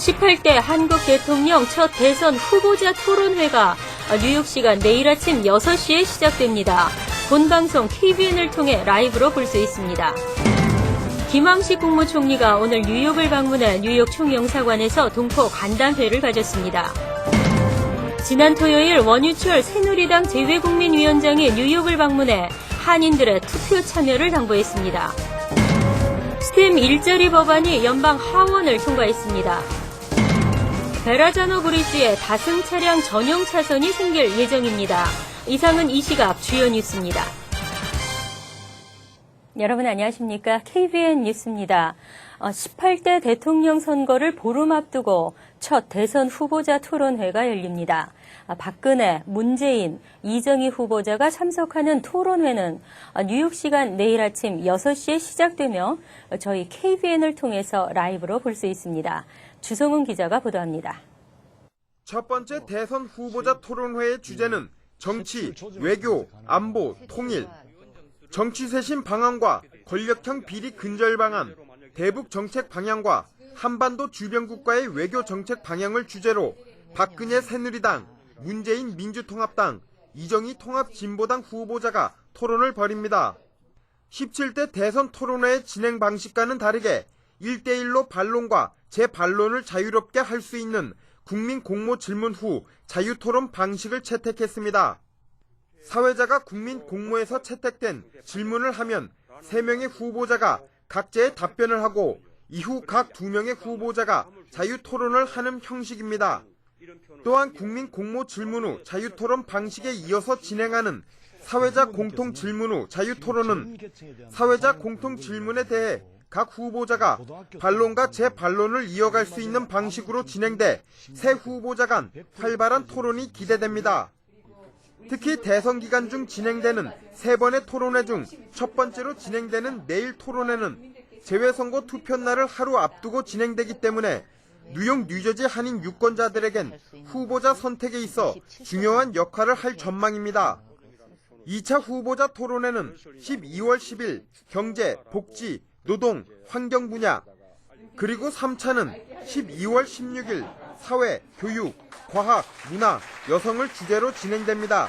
18대 한국 대통령 첫 대선 후보자 토론회가 뉴욕 시간 내일 아침 6시에 시작됩니다. 본방송 KBN을 통해 라이브로 볼 수 있습니다. 김황식 국무총리가 오늘 뉴욕을 방문해 뉴욕 총영사관에서 동포 간담회를 가졌습니다. 지난 토요일 원유철 새누리당 재외국민위원장이 뉴욕을 방문해 한인들의 투표 참여를 당부했습니다. 스템 일자리 법안이 연방 하원을 통과했습니다. 베라자노 브리지에 다승 차량 전용 차선이 생길 예정입니다. 이상은 이 시각 주요 뉴스입니다. 여러분 안녕하십니까? KBN 뉴스입니다. 18대 대통령 선거를 보름 앞두고 첫 대선 후보자 토론회가 열립니다. 박근혜, 문재인, 이정희 후보자가 참석하는 토론회는 뉴욕 시간 내일 아침 6시에 시작되며 저희 KBN을 통해서 라이브로 볼 수 있습니다. 주성훈 기자가 보도합니다. 첫 번째 대선 후보자 토론회의 주제는 정치, 외교, 안보, 통일, 정치 쇄신 방안과 권력형 비리 근절 방안, 대북 정책 방향과 한반도 주변 국가의 외교 정책 방향을 주제로 박근혜 새누리당, 문재인 민주통합당, 이정희 통합진보당 후보자가 토론을 벌입니다. 17대 대선 토론회의 진행 방식과는 다르게 1대1로 반론과 재반론을 자유롭게 할 수 있는 국민 공모 질문 후 자유토론 방식을 채택했습니다. 사회자가 국민 공모에서 채택된 질문을 하면 3명의 후보자가 각자의 답변을 하고 이후 각 2명의 후보자가 자유토론을 하는 형식입니다. 또한 국민 공모 질문 후 자유토론 방식에 이어서 진행하는 사회자 공통 질문 후 자유토론은 사회자 공통 질문에 대해 각 후보자가 반론과 재반론을 이어갈 수 있는 방식으로 진행돼 새 후보자 간 활발한 토론이 기대됩니다. 특히 대선 기간 중 진행되는 3번의 토론회 중 첫 번째로 진행되는 내일 토론회는 재외선거 투표날을 하루 앞두고 진행되기 때문에 뉴욕, 뉴저지 한인 유권자들에겐 후보자 선택에 있어 중요한 역할을 할 전망입니다. 2차 후보자 토론회는 12월 10일 경제, 복지, 노동, 환경 분야, 그리고 3차는 12월 16일 사회, 교육, 과학, 문화, 여성을 주제로 진행됩니다.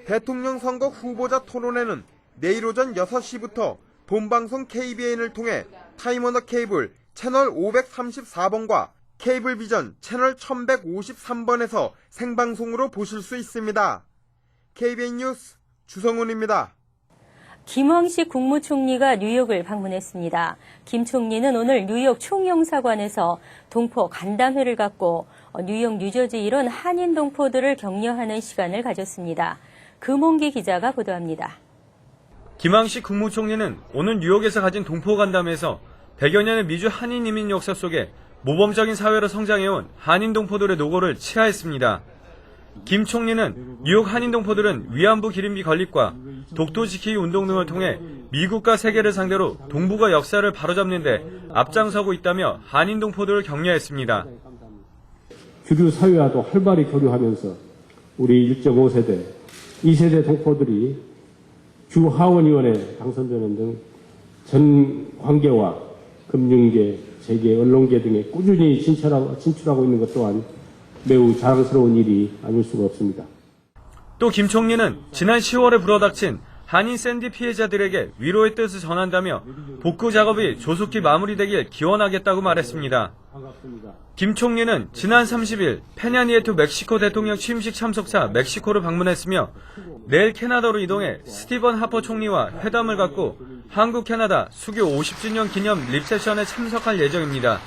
대통령 선거 후보자 토론회는 내일 오전 6시부터 본방송 KBN을 통해 타임워너 케이블 채널 534번과 케이블 비전 채널 1153번에서 생방송으로 보실 수 있습니다. KBN 뉴스 주성훈입니다. 김황식 국무총리가 뉴욕을 방문했습니다. 김 총리는 오늘 뉴욕 총영사관에서 동포 간담회를 갖고 뉴욕, 뉴저지 이런 한인 동포들을 격려하는 시간을 가졌습니다. 금홍기 기자가 보도합니다. 김황식 국무총리는 오늘 뉴욕에서 가진 동포 간담회에서 100여 년의 미주 한인 이민 역사 속에 모범적인 사회로 성장해온 한인 동포들의 노고를 치하했습니다. 김 총리는 뉴욕 한인 동포들은 위안부 기림비 건립과 독도 지키기 운동 등을 통해 미국과 세계를 상대로 동북아 역사를 바로잡는 데 앞장서고 있다며 한인 동포들을 격려했습니다. 주류 사회와도 활발히 교류하면서 우리 1.5세대, 2세대 동포들이 주 하원의원에 당선되는 등 전 관계와 금융계, 재계, 언론계 등에 꾸준히 진출하고 있는 것 또한 매우 자랑스러운 일이 아닐 수가 없습니다. 또 김 총리는 지난 10월에 불어닥친 한인 샌디 피해자들에게 위로의 뜻을 전한다며 복구 작업이 조속히 마무리되길 기원하겠다고 말했습니다. 김 총리는 지난 30일 페냐니에토 멕시코 대통령 취임식 참석차 멕시코를 방문했으며 내일 캐나다로 이동해 스티븐 하퍼 총리와 회담을 갖고 한국 캐나다 수교 50주년 기념 리셉션에 참석할 예정입니다.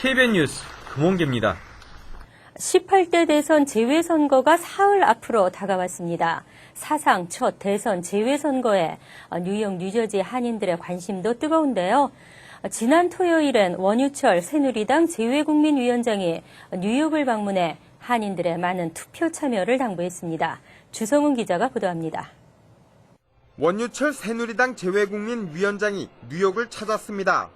KBN 뉴스 금홍기입니다. 18대 대선 재외선거가 사흘 앞으로 다가왔습니다. 사상 첫 대선 재외선거에 뉴욕, 뉴저지 한인들의 관심도 뜨거운데요. 지난 토요일엔 원유철 새누리당 재외국민위원장이 뉴욕을 방문해 한인들의 많은 투표 참여를 당부했습니다. 주성훈 기자가 보도합니다. 원유철 새누리당 재외국민위원장이 뉴욕을 찾았습니다.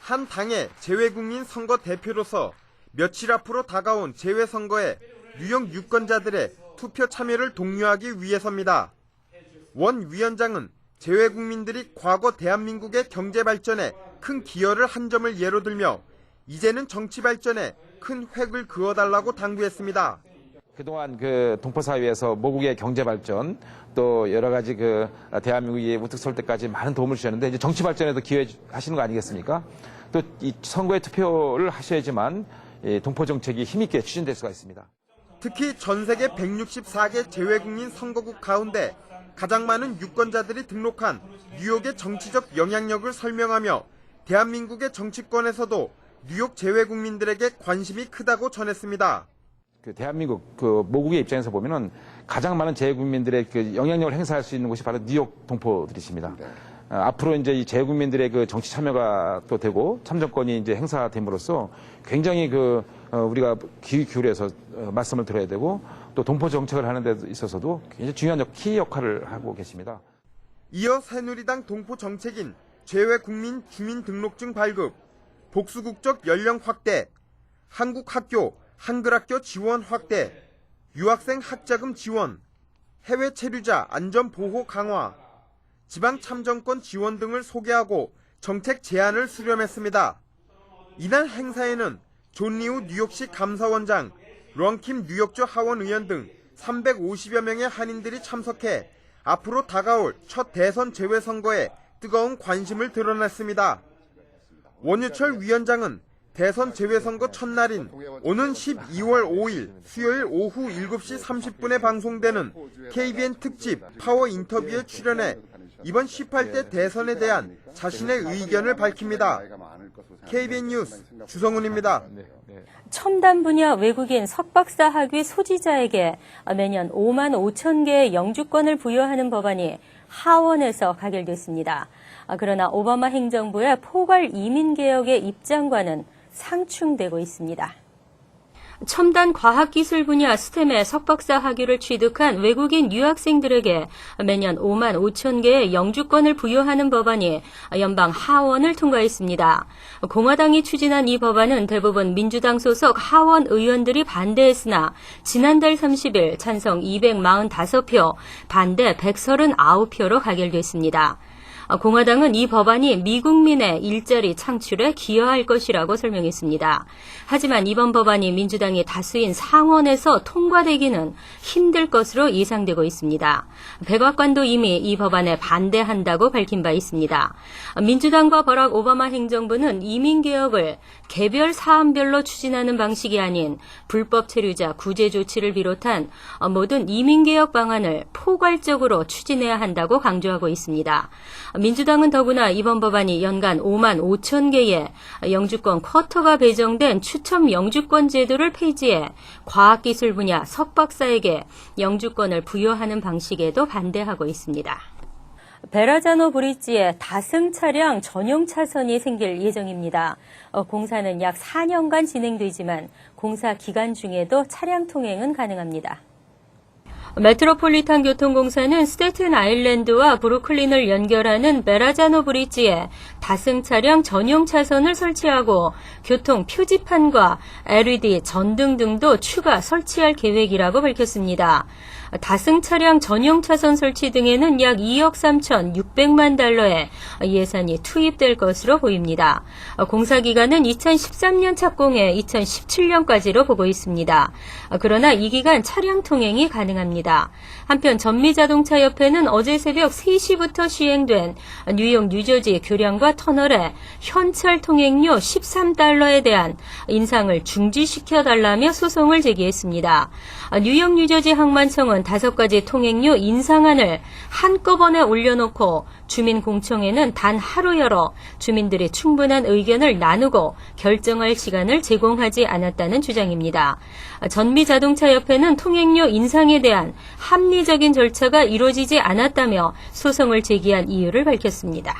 한 당의 재외국민 선거 대표로서 며칠 앞으로 다가온 재외선거에 뉴욕 유권자들의 투표 참여를 독려하기 위해서입니다. 원 위원장은 재외국민들이 과거 대한민국의 경제 발전에 큰 기여를 한 점을 예로 들며 이제는 정치 발전에 큰 획을 그어달라고 당부했습니다. 그동안 동포 사회에서 모국의 경제 발전 또 여러 가지 대한민국이 우뚝 설 때까지 많은 도움을 주셨는데 이제 정치 발전에도 기여하시는 거 아니겠습니까? 또 이 선거에 투표를 하셔야지만 동포 정책이 힘있게 추진될 수가 있습니다. 특히 전 세계 164개 재외국민 선거국 가운데 가장 많은 유권자들이 등록한 뉴욕의 정치적 영향력을 설명하며 대한민국의 정치권에서도 뉴욕 재외국민들에게 관심이 크다고 전했습니다. 대한민국 모국의 입장에서 보면은 가장 많은 재외국민들의 영향력을 행사할 수 있는 곳이 바로 뉴욕 동포들이십니다. 앞으로 이제 이 재외국민들의 정치 참여가 또 되고 참정권이 이제 행사됨으로써 굉장히 우리가 귀 기울여서 말씀을 들어야 되고 또 동포 정책을 하는 데 있어서도 굉장히 중요한 키 역할을 하고 계십니다. 이어 새누리당 동포 정책인 재외국민 주민등록증 발급, 복수국적 연령 확대, 한국학교, 한글학교 지원 확대, 유학생 학자금 지원, 해외 체류자 안전보호 강화, 지방 참정권 지원 등을 소개하고 정책 제안을 수렴했습니다. 이날 행사에는 존 리우 뉴욕시 감사원장, 런킴 뉴욕주 하원 의원 등 350여 명의 한인들이 참석해 앞으로 다가올 첫 대선 재외선거에 뜨거운 관심을 드러냈습니다. 원유철 위원장은 대선 재외선거 첫날인 오는 12월 5일 수요일 오후 7시 30분에 방송되는 KBN 특집 파워 인터뷰에 출연해 이번 18대 대선에 대한 자신의 의견을 밝힙니다. KBN 뉴스 주성훈입니다. 첨단 분야 외국인 석박사 학위 소지자에게 매년 5만 5천 개의 영주권을 부여하는 법안이 하원에서 가결됐습니다. 그러나 오바마 행정부의 포괄 이민개혁의 입장과는 상충되고 있습니다. 첨단 과학기술 분야 스템의 석박사 학위를 취득한 외국인 유학생들에게 매년 5만 5천 개의 영주권을 부여하는 법안이 연방 하원을 통과했습니다. 공화당이 추진한 이 법안은 대부분 민주당 소속 하원 의원들이 반대했으나 지난달 30일 찬성 245표, 반대 139표로 가결됐습니다. 공화당은 이 법안이 미국민의 일자리 창출에 기여할 것이라고 설명했습니다. 하지만 이번 법안이 민주당의 다수인 상원에서 통과되기는 힘들 것으로 예상되고 있습니다. 백악관도 이미 이 법안에 반대한다고 밝힌 바 있습니다. 민주당과 버락 오바마 행정부는 이민개혁을 개별 사안별로 추진하는 방식이 아닌 불법 체류자 구제 조치를 비롯한 모든 이민개혁 방안을 포괄적으로 추진해야 한다고 강조하고 있습니다. 민주당은 더구나 이번 법안이 연간 5만 5천 개의 영주권 쿼터가 배정된 추첨 영주권 제도를 폐지해 과학기술 분야 석박사에게 영주권을 부여하는 방식에도 반대하고 있습니다. 베라자노 브릿지에 다승 차량 전용 차선이 생길 예정입니다. 공사는 약 4년간 진행되지만 공사 기간 중에도 차량 통행은 가능합니다. 메트로폴리탄 교통공사는 스태튼 아일랜드와 브루클린을 연결하는 베라자노 브릿지에 다승 차량 전용 차선을 설치하고 교통 표지판과 LED 전등 등도 추가 설치할 계획이라고 밝혔습니다. 다승 차량 전용 차선 설치 등에는 약 2억 3,600만 달러의 예산이 투입될 것으로 보입니다. 공사 기간은 2013년 착공해 2017년까지로 보고 있습니다. 그러나 이 기간 차량 통행이 가능합니다. 한편 전미자동차협회는 어제 새벽 3시부터 시행된 뉴욕 뉴저지 교량과 터널의 현찰 통행료 13달러에 대한 인상을 중지시켜달라며 소송을 제기했습니다. 뉴욕 뉴저지 항만청은 5가지 통행료 인상안을 한꺼번에 올려놓고 주민공청회는 단 하루 열어 주민들이 충분한 의견을 나누고 결정할 시간을 제공하지 않았다는 주장입니다. 전미자동차협회는 통행료 인상에 대한 합리적인 절차가 이루어지지 않았다며 소송을 제기한 이유를 밝혔습니다.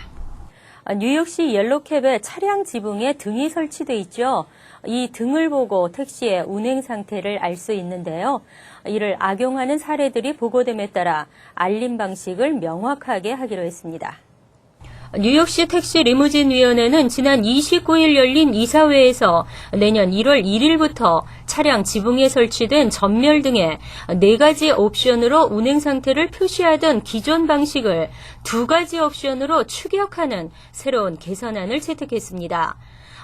뉴욕시 옐로캡의 차량 지붕에 등이 설치돼 있죠. 이 등을 보고 택시의 운행 상태를 알 수 있는데요. 이를 악용하는 사례들이 보고됨에 따라 알림 방식을 명확하게 하기로 했습니다. 뉴욕시 택시 리무진 위원회는 지난 29일 열린 이사회에서 내년 1월 1일부터 차량 지붕에 설치된 전멸 등의 4가지 옵션으로 운행 상태를 표시하던 기존 방식을 2가지 옵션으로 추격하는 새로운 개선안을 채택했습니다.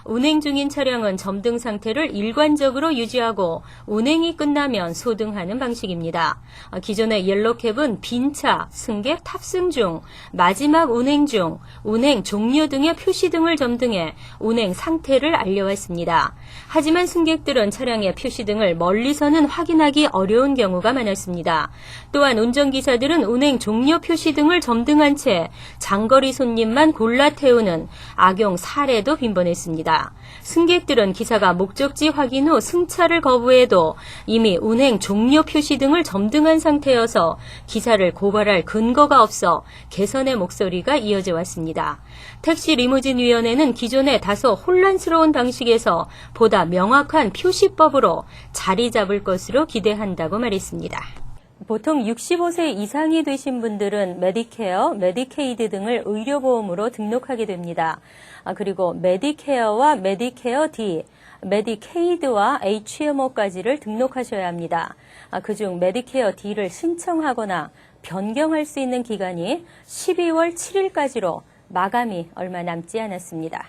운행 중인 차량은 점등 상태를 일관적으로 유지하고 운행이 끝나면 소등하는 방식입니다. 기존의 옐로캡은 빈차, 승객 탑승 중, 마지막 운행 중, 운행 종료 등의 표시 등을 점등해 운행 상태를 알려왔습니다. 하지만 승객들은 차량의 표시 등을 멀리서는 확인하기 어려운 경우가 많았습니다. 또한 운전기사들은 운행 종료 표시 등을 점등한 채 장거리 손님만 골라 태우는 악용 사례도 빈번했습니다. 승객들은 기사가 목적지 확인 후 승차를 거부해도 이미 운행 종료 표시 등을 점등한 상태여서 기사를 고발할 근거가 없어 개선의 목소리가 이어져 왔습니다. 택시리무진위원회는 기존의 다소 혼란스러운 방식에서 보다 명확한 표시법으로 자리 잡을 것으로 기대한다고 말했습니다. 보통 65세 이상이 되신 분들은 메디케어, 메디케이드 등을 의료보험으로 등록하게 됩니다. 그리고 메디케어와 메디케어 D, 메디케이드와 HMO까지를 등록하셔야 합니다. 그중 메디케어 D를 신청하거나 변경할 수 있는 기간이 12월 7일까지로 마감이 얼마 남지 않았습니다.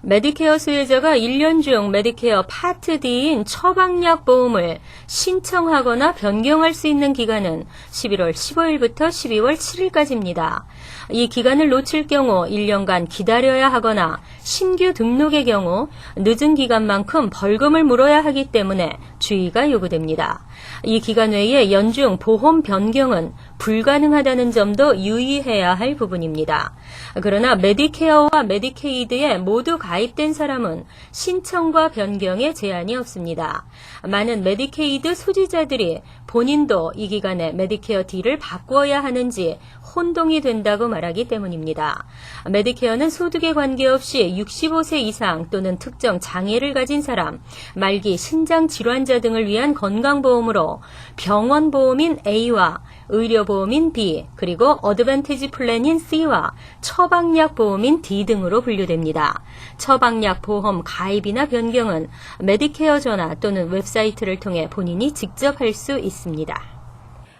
메디케어 수혜자가 1년 중 메디케어 파트 D인 처방약 보험을 신청하거나 변경할 수 있는 기간은 11월 15일부터 12월 7일까지입니다. 이 기간을 놓칠 경우 1년간 기다려야 하거나 신규 등록의 경우 늦은 기간만큼 벌금을 물어야 하기 때문에 주의가 요구됩니다. 이 기간 외에 연중 보험 변경은 불가능하다는 점도 유의해야 할 부분입니다. 그러나 메디케어와 메디케이드에 모두 가입된 사람은 신청과 변경에 제한이 없습니다. 많은 메디케이드 소지자들이 본인도 이 기간에 메디케어 D를 바꾸어야 하는지 혼동이 된다고 말하기 때문입니다. 메디케어는 소득에 관계없이 65세 이상 또는 특정 장애를 가진 사람, 말기 신장 질환자 등을 위한 건강보험으로 병원보험인 A와 의료보험인 B, 그리고 어드밴티지 플랜인 C와 처방약 보험인 D 등으로 분류됩니다. 처방약 보험 가입이나 변경은 메디케어 전화 또는 웹사이트를 통해 본인이 직접 할 수 있습니다.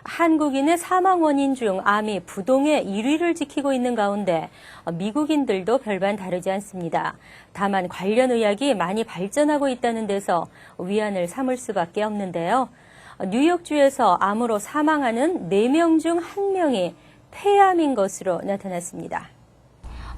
한국인의 사망 원인 중 암이 부동의 1위를 지키고 있는 가운데 미국인들도 별반 다르지 않습니다. 다만 관련 의학이 많이 발전하고 있다는 데서 위안을 삼을 수밖에 없는데요. 뉴욕주에서 암으로 사망하는 4명 중 1명이 폐암인 것으로 나타났습니다.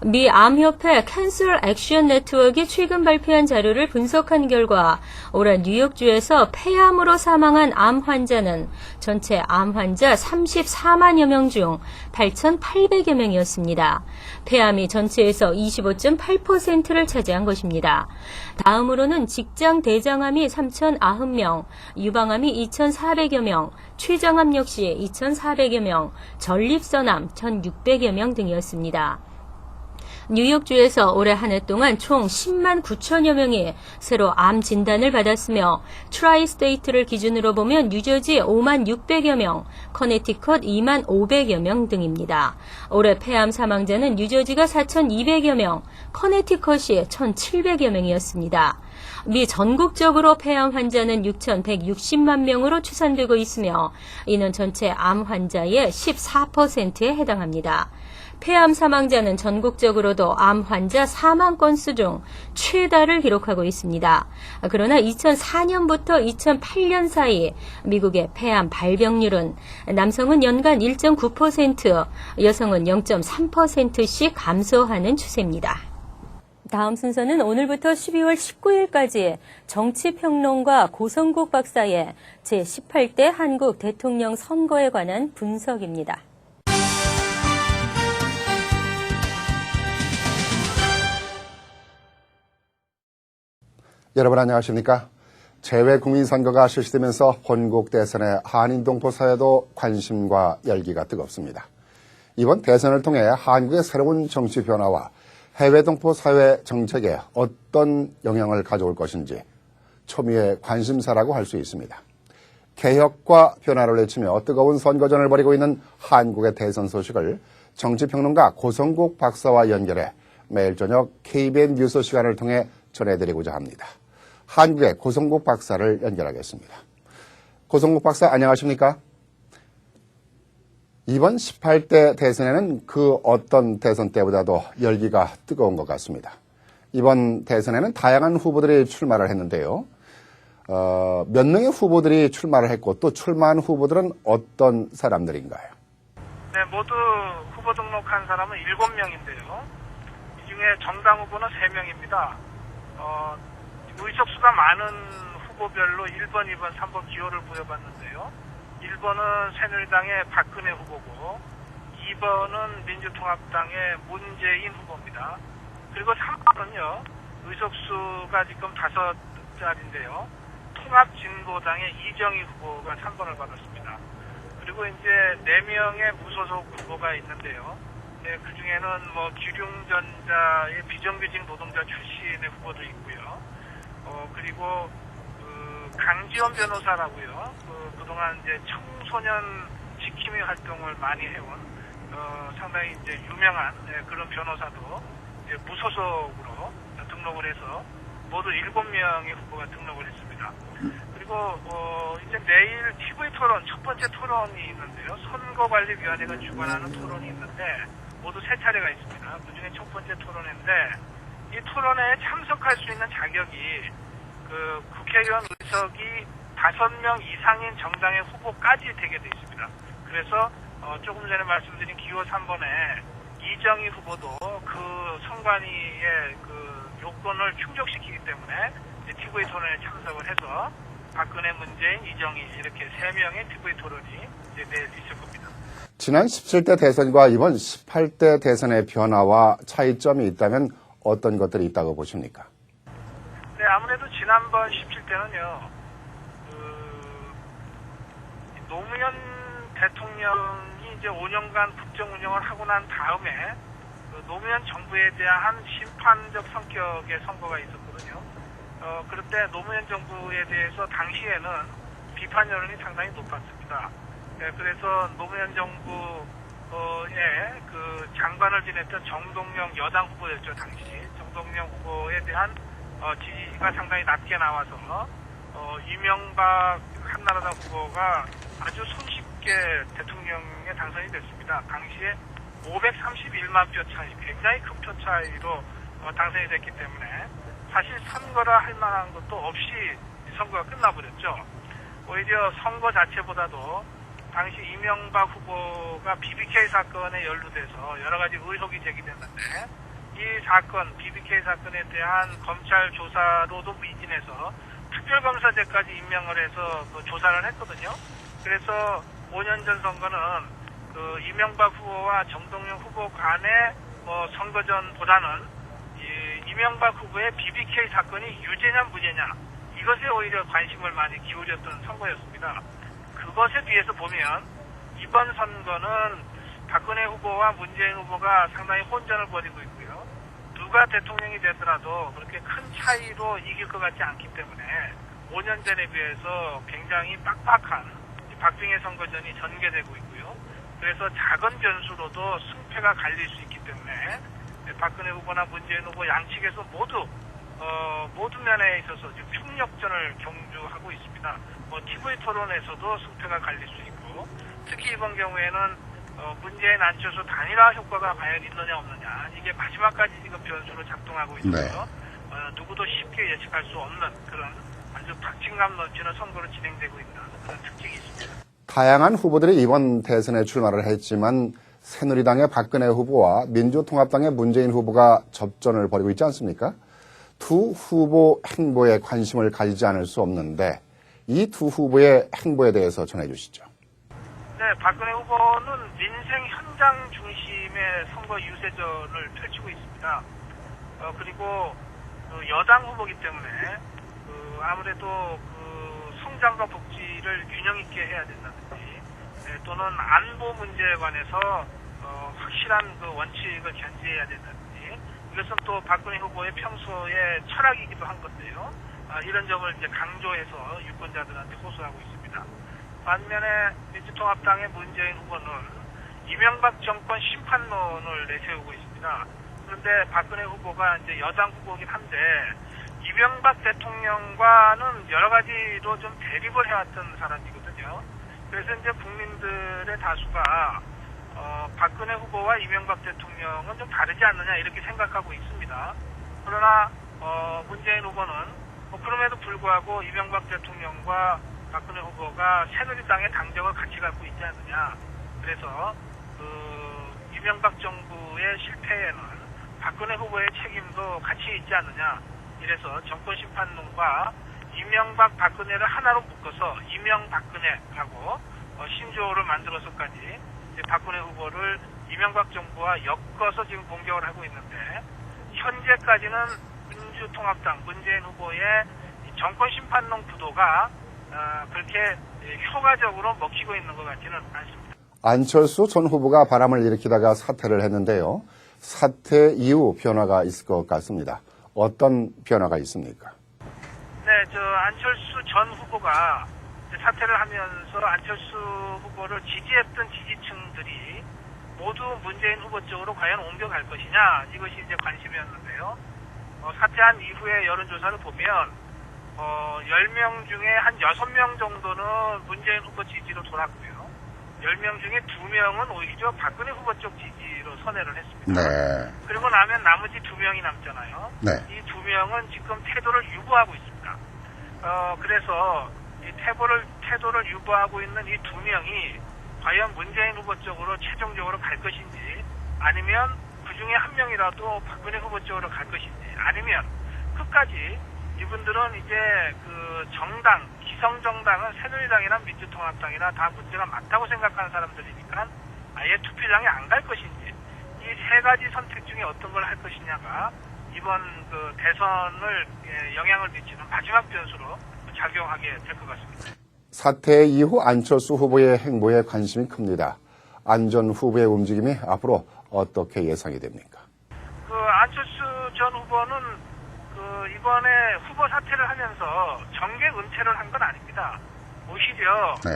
미 암협회 캔서 액션 네트워크가 최근 발표한 자료를 분석한 결과 올해 뉴욕주에서 폐암으로 사망한 암 환자는 전체 암 환자 34만여 명 중 8,800여 명이었습니다. 폐암이 전체에서 25.8%를 차지한 것입니다. 다음으로는 직장 대장암이 3,090명, 유방암이 2,400여 명, 췌장암 역시 2,400여 명, 전립선암 1,600여 명 등이었습니다. 뉴욕주에서 올해 한 해 동안 총 10만 9천여 명이 새로 암 진단을 받았으며 트라이스테이트를 기준으로 보면 뉴저지 5만 600여 명, 커네티컷 2만 500여 명 등입니다. 올해 폐암 사망자는 뉴저지가 4,200여 명, 커네티컷이 1,700여 명이었습니다. 미 전국적으로 폐암 환자는 6,160만 명으로 추산되고 있으며 이는 전체 암 환자의 14%에 해당합니다. 폐암 사망자는 전국적으로도 암 환자 4만 건수 중 최다를 기록하고 있습니다. 그러나 2004년부터 2008년 사이 미국의 폐암 발병률은 남성은 연간 1.9%, 여성은 0.3%씩 감소하는 추세입니다. 다음 순서는 오늘부터 12월 19일까지 정치평론가 고성국 박사의 제18대 한국 대통령 선거에 관한 분석입니다. 여러분 안녕하십니까? 재외국민선거가 실시되면서 혼국 대선의 한인동포 사회도 관심과 열기가 뜨겁습니다. 이번 대선을 통해 한국의 새로운 정치 변화와 해외동포 사회 정책에 어떤 영향을 가져올 것인지 초미의 관심사라고 할 수 있습니다. 개혁과 변화를 외치며 뜨거운 선거전을 벌이고 있는 한국의 대선 소식을 정치평론가 고성국 박사와 연결해 매일 저녁 KBN 뉴스 시간을 통해 전해드리고자 합니다. 한국의 고성국 박사를 연결하겠습니다. 고성국 박사 안녕하십니까? 이번 18대 대선에는 그 어떤 대선 때보다도 열기가 뜨거운 것 같습니다. 이번 대선에는 다양한 후보들이 출마를 했는데요. 몇 명의 후보들이 출마를 했고 또 출마한 후보들은 어떤 사람들인가요? 네, 모두 후보 등록한 사람은 7명인데요. 이 중에 정당 후보는 3명입니다. 의석수가 많은 후보별로 1번, 2번, 3번 기호를 부여받는데요. 1번은 새누리당의 박근혜 후보고 2번은 민주통합당의 문재인 후보입니다. 그리고 3번은요. 의석수가 지금 5자리인데요. 통합진보당의 이정희 후보가 3번을 받았습니다. 그리고 이제 4명의 무소속 후보가 있는데요. 네, 그 중에는 기륭전자의 비정규직 노동자 출신의 후보도 있고요. 그리고 강지원 변호사라고요. 그동안 이제 청소년 지킴이 활동을 많이 해온 상당히 이제 유명한 그런 변호사도 이제 무소속으로 등록을 해서 모두 7명의 후보가 등록을 했습니다. 그리고 이제 내일 TV 토론, 첫 번째 토론이 있는데요. 선거관리위원회가 주관하는 토론이 있는데 모두 3차례가 있습니다. 그중에 첫 번째 토론인데 이 토론에 참석할 수 있는 자격이 국회의원 의석이 5명 이상인 정당의 후보까지 되게 돼 있습니다. 그래서 조금 전에 말씀드린 기호 3번에 이정희 후보도 그 선관위의 요건을 충족시키기 때문에 TV 토론에 참석을 해서 박근혜, 문재인, 이정희 이렇게 3명의 TV 토론이 이제 내일 있을 겁니다. 지난 17대 대선과 이번 18대 대선의 변화와 차이점이 있다면 어떤 것들이 있다고 보십니까? 네, 아무래도 지난번 17대는요, 노무현 대통령이 이제 5년간 국정 운영을 하고 난 다음에 노무현 정부에 대한 심판적 성격의 선거가 있었거든요. 그럴 때 노무현 정부에 대해서 당시에는 비판 여론이 상당히 높았습니다. 네, 그래서 노무현 정부의 장관을 지냈던 정동영 여당 후보였죠, 당시. 정동영 후보에 대한 지지가 상당히 낮게 나와서 이명박 한나라당 후보가 아주 손쉽게 대통령에 당선이 됐습니다. 당시에 531만 표 차이, 굉장히 큰 표 차이로 당선이 됐기 때문에 사실 선거라 할 만한 것도 없이 선거가 끝나버렸죠. 오히려 선거 자체보다도 당시 이명박 후보가 BBK 사건에 연루돼서 여러 가지 의혹이 제기됐는데 이 사건, BBK 사건에 대한 검찰 조사로도 미진해서 특별검사제까지 임명을 해서 조사를 했거든요. 그래서 5년 전 선거는 이명박 후보와 정동영 후보 간의 선거전보다는 이명박 후보의 BBK 사건이 유죄냐 무죄냐 이것에 오히려 관심을 많이 기울였던 선거였습니다. 그것에 비해서 보면 이번 선거는 박근혜 후보와 문재인 후보가 상당히 혼전을 벌이고 있고요. 누가 대통령이 되더라도 그렇게 큰 차이로 이길 것 같지 않기 때문에 5년 전에 비해서 굉장히 빡빡한 박빙의 선거전이 전개되고 있고요. 그래서 작은 변수로도 승패가 갈릴 수 있기 때문에 박근혜 후보나 문재인 후보 양측에서 모든 면에 있어서 지금 총력전을 경주하고 있습니다. TV 토론에서도 승패가 갈릴 수 있고 특히 이번 경우에는 문재인 안철수 단일화 효과가 과연 있느냐 없느냐 이게 마지막까지 지금 변수로 작동하고 있어서 누구도 쉽게 예측할 수 없는 그런 아주 박진감 넘치는 선거로 진행되고 있는 그런 특징이 있습니다. 다양한 후보들이 이번 대선에 출마를 했지만 새누리당의 박근혜 후보와 민주통합당의 문재인 후보가 접전을 벌이고 있지 않습니까? 두 후보 행보에 관심을 가지지 않을 수 없는데 이 두 후보의 행보에 대해서 전해주시죠. 네, 박근혜 후보는 민생 현장 중심의 선거 유세전을 펼치고 있습니다. 그리고 여당 후보이기 때문에 아무래도 성장과 복지를 균형 있게 해야 된다든지 또는 안보 문제에 관해서 확실한 원칙을 견지해야 된다든지 이것은 또 박근혜 후보의 평소의 철학이기도 한 건데요. 이런 점을 이제 강조해서 유권자들한테 호소하고 있습니다. 반면에 민주통합당의 문재인 후보는 이명박 정권 심판론을 내세우고 있습니다. 그런데 박근혜 후보가 이제 여당 후보이긴 한데 이명박 대통령과는 여러 가지로 좀 대립을 해왔던 사람이거든요. 그래서 이제 국민들의 다수가 박근혜 후보와 이명박 대통령은 좀 다르지 않느냐 이렇게 생각하고 있습니다. 그러나 문재인 후보는 그럼에도 불구하고 이명박 대통령과 박근혜 후보가 새누리당의 당적을 같이 갖고 있지 않느냐. 그래서 이명박 정부의 실패에는 박근혜 후보의 책임도 같이 있지 않느냐. 이래서 정권심판론과 이명박 박근혜를 하나로 묶어서 이명박근혜라고 신조어를 만들어서까지 박근혜 후보를 이명박 정부와 엮어서 지금 공격을 하고 있는데, 현재까지는 민주통합당 문재인 후보의 정권심판론 구도가 그렇게 효과적으로 먹히고 있는 것 같지는 않습니다. 안철수 전 후보가 바람을 일으키다가 사퇴를 했는데요. 사퇴 이후 변화가 있을 것 같습니다. 어떤 변화가 있습니까? 네, 안철수 전 후보가 사퇴를 하면서 안철수 후보를 지지했던 지지층들이 모두 문재인 후보 쪽으로 과연 옮겨갈 것이냐, 이것이 이제 관심이었는데요. 사퇴한 이후의 여론조사를 보면 10명 중에 한 6명 정도는 문재인 후보 지지로 돌았고요. 10명 중에 2명은 오히려 박근혜 후보 쪽 지지로 선회를 했습니다. 네. 그리고 나면 나머지 2명이 남잖아요. 네. 이 2명은 지금 태도를 유보하고 있습니다. 그래서 이 태도를 유보하고 있는 이 2명이 과연 문재인 후보 쪽으로 최종적으로 갈 것인지, 아니면 그 중에 한 명이라도 박근혜 후보 쪽으로 갈 것인지, 아니면 끝까지 이분들은 이제 정당, 기성정당은 새누리당이나 민주통합당이나 다 문제가 많다고 생각하는 사람들이니까 아예 투표장에 안 갈 것인지, 이 세 가지 선택 중에 어떤 걸 할 것이냐가 이번 대선을 영향을 미치는 마지막 변수로 작용하게 될 것 같습니다. 사퇴 이후 안철수 후보의 행보에 관심이 큽니다. 안 전 후보의 움직임이 앞으로 어떻게 예상이 됩니까? 안철수 전 후보는 이번에 후보 사퇴를 하면서 정계 은퇴를 한 건 아닙니다. 오히려 네.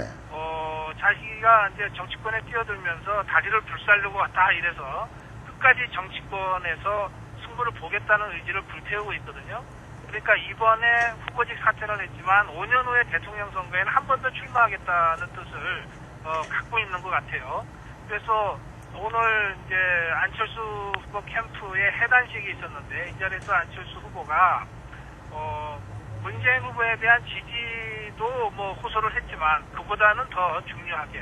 자기가 이제 정치권에 뛰어들면서 다리를 불살르고 왔다 이래서 끝까지 정치권에서 승부를 보겠다는 의지를 불태우고 있거든요. 그러니까 이번에 후보직 사퇴를 했지만 5년 후에 대통령 선거에는 한 번 더 출마하겠다는 뜻을 갖고 있는 것 같아요. 그래서 오늘 이제 안철수 후보 캠프에 해단식이 있었는데, 이 자리에서 안철수 후보가 문재인 후보에 대한 지지도 호소를 했지만 그보다는 더 중요하게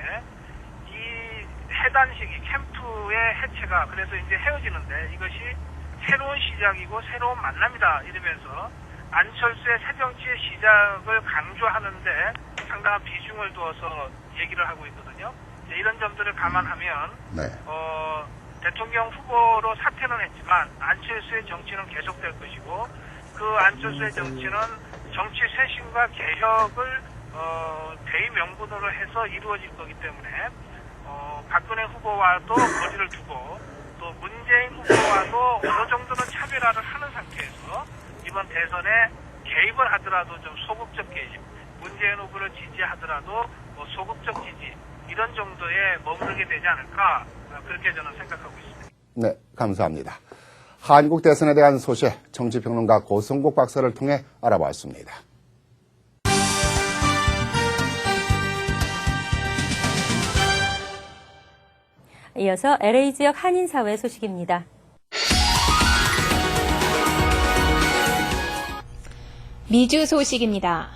이 해단식이 캠프의 해체가 그래서 이제 헤어지는데 이것이 새로운 시작이고 새로운 만남이다 이러면서 안철수의 새정치의 시작을 강조하는데 상당한 비중을 두어서 얘기를 하고 있거든요. 이런 점들을 감안하면 네. 대통령 후보로 사퇴는 했지만 안철수의 정치는 계속될 것이고, 그 안철수의 정치는 정치 쇄신과 개혁을 대의명분으로 해서 이루어질 거기 때문에 박근혜 후보와도 거리를 두고 또 문재인 후보와도 어느 정도는 차별화를 하는 상태에서 이번 대선에 개입을 하더라도 좀 소극적 개입, 문재인 후보를 지지하더라도 소극적 지지, 이런 정도에 머무르게 되지 않을까, 그렇게 저는 생각하고 있습니다. 네, 감사합니다. 한국 대선에 대한 소식, 정치평론가 고성국 박사를 통해 알아봤습니다. 이어서 LA 지역 한인사회 소식입니다. 미주 소식입니다.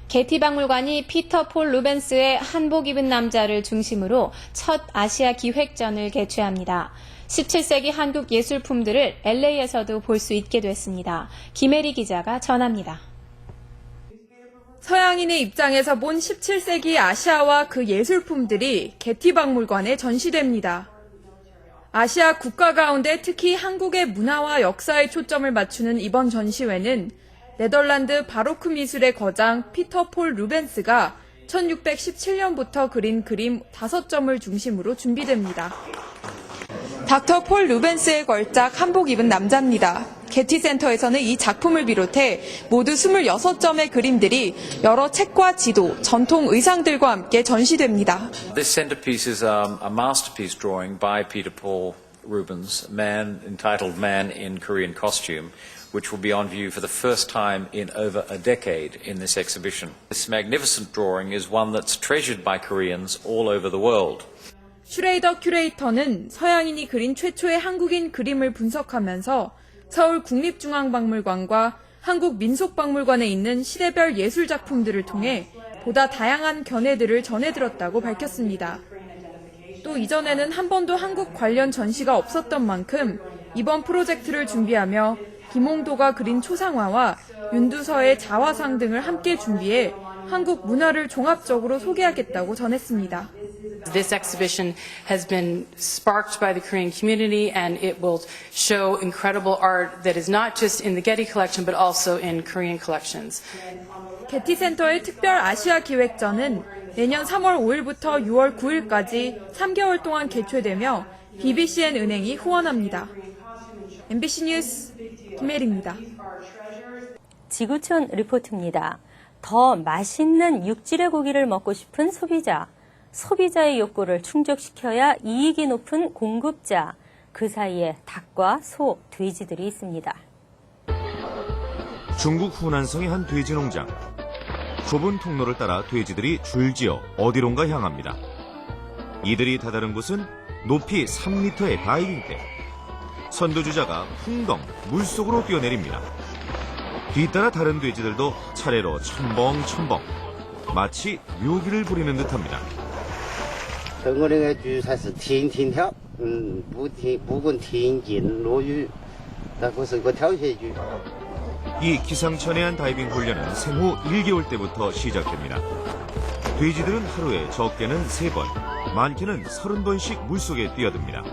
게티 박물관이 피터 폴 루벤스의 한복 입은 남자를 중심으로 첫 아시아 기획전을 개최합니다. 17세기 한국 예술품들을 LA에서도 볼 수 있게 됐습니다. 김혜리 기자가 전합니다. 서양인의 입장에서 본 17세기 아시아와 그 예술품들이 게티 박물관에 전시됩니다. 아시아 국가 가운데 특히 한국의 문화와 역사에 초점을 맞추는 이번 전시회는 네덜란드 바로크 미술의 거장 피터 폴 루벤스가 1617년부터 그린 그림 5점을 중심으로 준비됩니다. 닥터 폴 루벤스의 걸작 한복 입은 남자입니다. 게티 센터에서는 이 작품을 비롯해 모두 26점의 그림들이 여러 책과 지도, 전통 의상들과 함께 전시됩니다. This centerpiece is a masterpiece drawing by Peter Paul Rubens, entitled Man in Korean Costume, which will be on view for the first time in over a decade in this exhibition. This magnificent drawing is one that's treasured by Koreans all over the world. 슈레이더 큐레이터는 서양인이 그린 최초의 한국인 그림을 분석하면서 서울 국립중앙박물관과 한국민속박물관에 있는 시대별 예술작품들을 통해 보다 다양한 견해들을 전해들었다고 밝혔습니다. 또 이전에는 한 번도 한국 관련 전시가 없었던 만큼 이번 프로젝트를 준비하며 김홍도가 그린 초상화와 윤두서의 자화상 등을 함께 준비해 한국 문화를 종합적으로 소개하겠다고 전했습니다. This exhibition has been sparked by the Korean community and it will show incredible art that is not just in the Getty collection but also in Korean collections. 게티 센터의 특별 아시아 기획전은 내년 3월 5일부터 6월 9일까지 3개월 동안 개최되며 BBCN 은행이 후원합니다. MBC 뉴스 김혜리입니다. 지구촌 리포트입니다. 더 맛있는 육질의 고기를 먹고 싶은 소비자. 소비자의 욕구를 충족시켜야 이익이 높은 공급자. 그 사이에 닭과 소, 돼지들이 있습니다. 중국 후난성의 한 돼지 농장. 좁은 통로를 따라 돼지들이 줄지어 어디론가 향합니다. 이들이 다다른 곳은 높이 3m의 다이빙대. 선두주자가 풍덩 물속으로 뛰어내립니다. 뒤따라 다른 돼지들도 차례로 첨벙첨벙 마치 묘기를 부리는 듯합니다. 이 기상천외한 다이빙 훈련은 생후 1개월 때부터 시작됩니다. 돼지들은 하루에 적게는 3번, 많게는 30번씩 물속에 뛰어듭니다.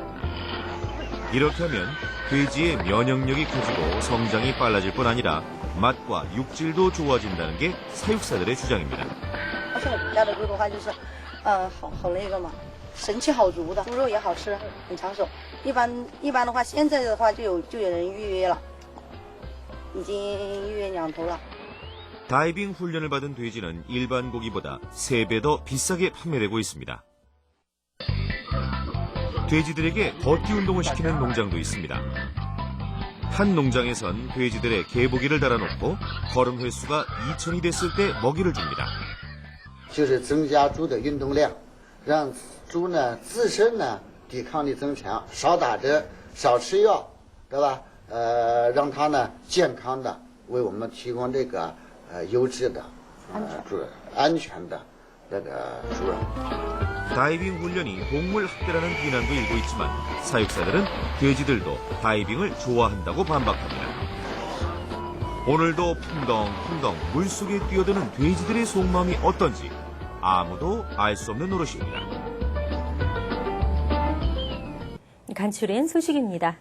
이렇게 하면 돼지의 면역력이 커지고 성장이 빨라질 뿐 아니라 맛과 육질도 좋아진다는 게 사육사들의 주장입니다. 다이빙 훈련을 받은 돼지는 일반 고기보다 3배 더 비싸게 판매되고 있습니다. 돼지들에게 걷기 운동을 시키는 농장도 있습니다. 한 농장에선 돼지들의 개보기를 달아놓고 걸음 횟수가 2000이 됐을 때 먹이를 줍니다. 就是增加猪的运动量，让猪呢自身呢抵抗力增强，少打针，少吃药，对吧？让它呢健康的为我们提供这个优质的安全的这个猪肉。 다이빙 훈련이 동물 학대라는 비난도 일고 있지만 사육사들은 돼지들도 다이빙을 좋아한다고 반박합니다. 오늘도 풍덩풍덩 물속에 뛰어드는 돼지들의 속마음이 어떤지 아무도 알 수 없는 노릇입니다. 간추린 소식입니다.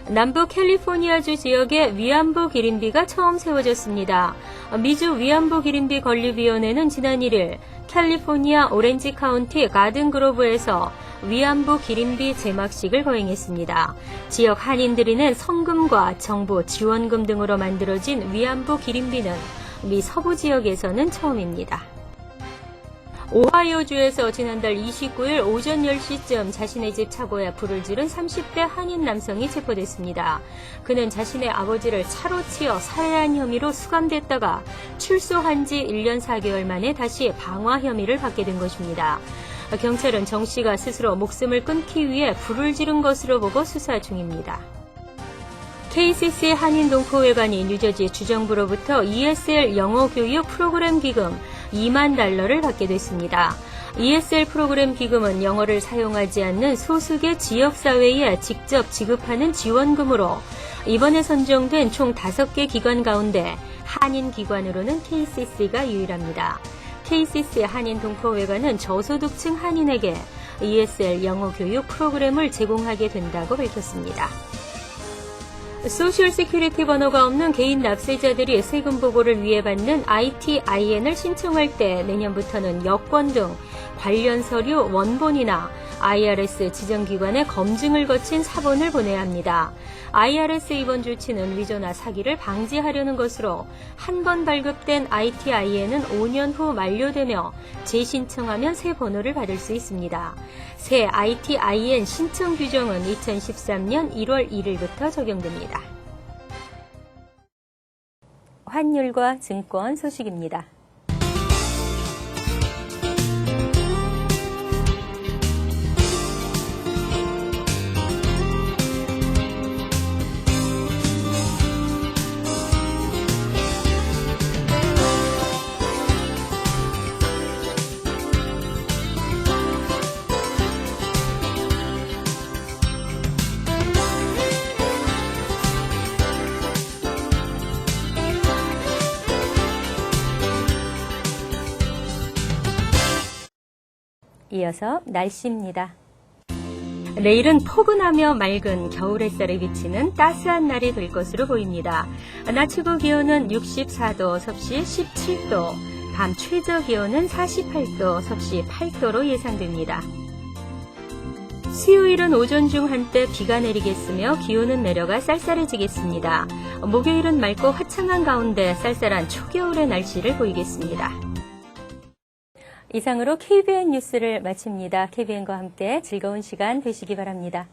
남부 캘리포니아주 지역에 위안부 기린비가 처음 세워졌습니다. 미주 위안부 기린비 건립위원회는 지난 1일 캘리포니아 오렌지 카운티 가든그로브에서 위안부 기린비 제막식을 거행했습니다. 지역 한인들이 낸 성금과 정부 지원금 등으로 만들어진 위안부 기린비는 미 서부 지역에서는 처음입니다. 오하이오주에서 지난달 29일 오전 10시쯤 자신의 집 차고에 불을 지른 30대 한인 남성이 체포됐습니다. 그는 자신의 아버지를 차로 치어 살해한 혐의로 수감됐다가 출소한 지 1년 4개월 만에 다시 방화 혐의를 받게 된 것입니다. 경찰은 정 씨가 스스로 목숨을 끊기 위해 불을 지른 것으로 보고 수사 중입니다. KCC 한인동포회관이 뉴저지 주정부로부터 ESL 영어 교육 프로그램 기금 $20,000를 받게 됐습니다. ESL 프로그램 기금은 영어를 사용하지 않는 소수계 지역사회에 직접 지급하는 지원금으로 이번에 선정된 총 5개 기관 가운데 한인 기관으로는 KCC가 유일합니다. KCC 한인동포회관은 저소득층 한인에게 ESL 영어 교육 프로그램을 제공하게 된다고 밝혔습니다. 소셜 시큐리티 번호가 없는 개인 납세자들이 세금 보고를 위해 받는 ITIN을 신청할 때 내년부터는 여권 등 관련 서류 원본이나 IRS 지정기관의 검증을 거친 사본을 보내야 합니다. IRS 이번 조치는 위조나 사기를 방지하려는 것으로 한 번 발급된 ITIN은 5년 후 만료되며 재신청하면 새 번호를 받을 수 있습니다. 새 ITIN 신청 규정은 2013년 1월 1일부터 적용됩니다. 환율과 증권 소식입니다. 이어서 날씨입니다. 내일은 포근하며 맑은 겨울 햇살이 비치는 따스한 날이 될 것으로 보입니다. 낮 최고 기온은 64도, 섭씨 17도, 밤 최저 기온은 48도, 섭씨 8도로 예상됩니다. 수요일은 오전 중 한때 비가 내리겠으며 기온은 내려가 쌀쌀해지겠습니다. 목요일은 맑고 화창한 가운데 쌀쌀한 초겨울의 날씨를 보이겠습니다. 이상으로 KBN 뉴스를 마칩니다. KBN과 함께 즐거운 시간 되시기 바랍니다.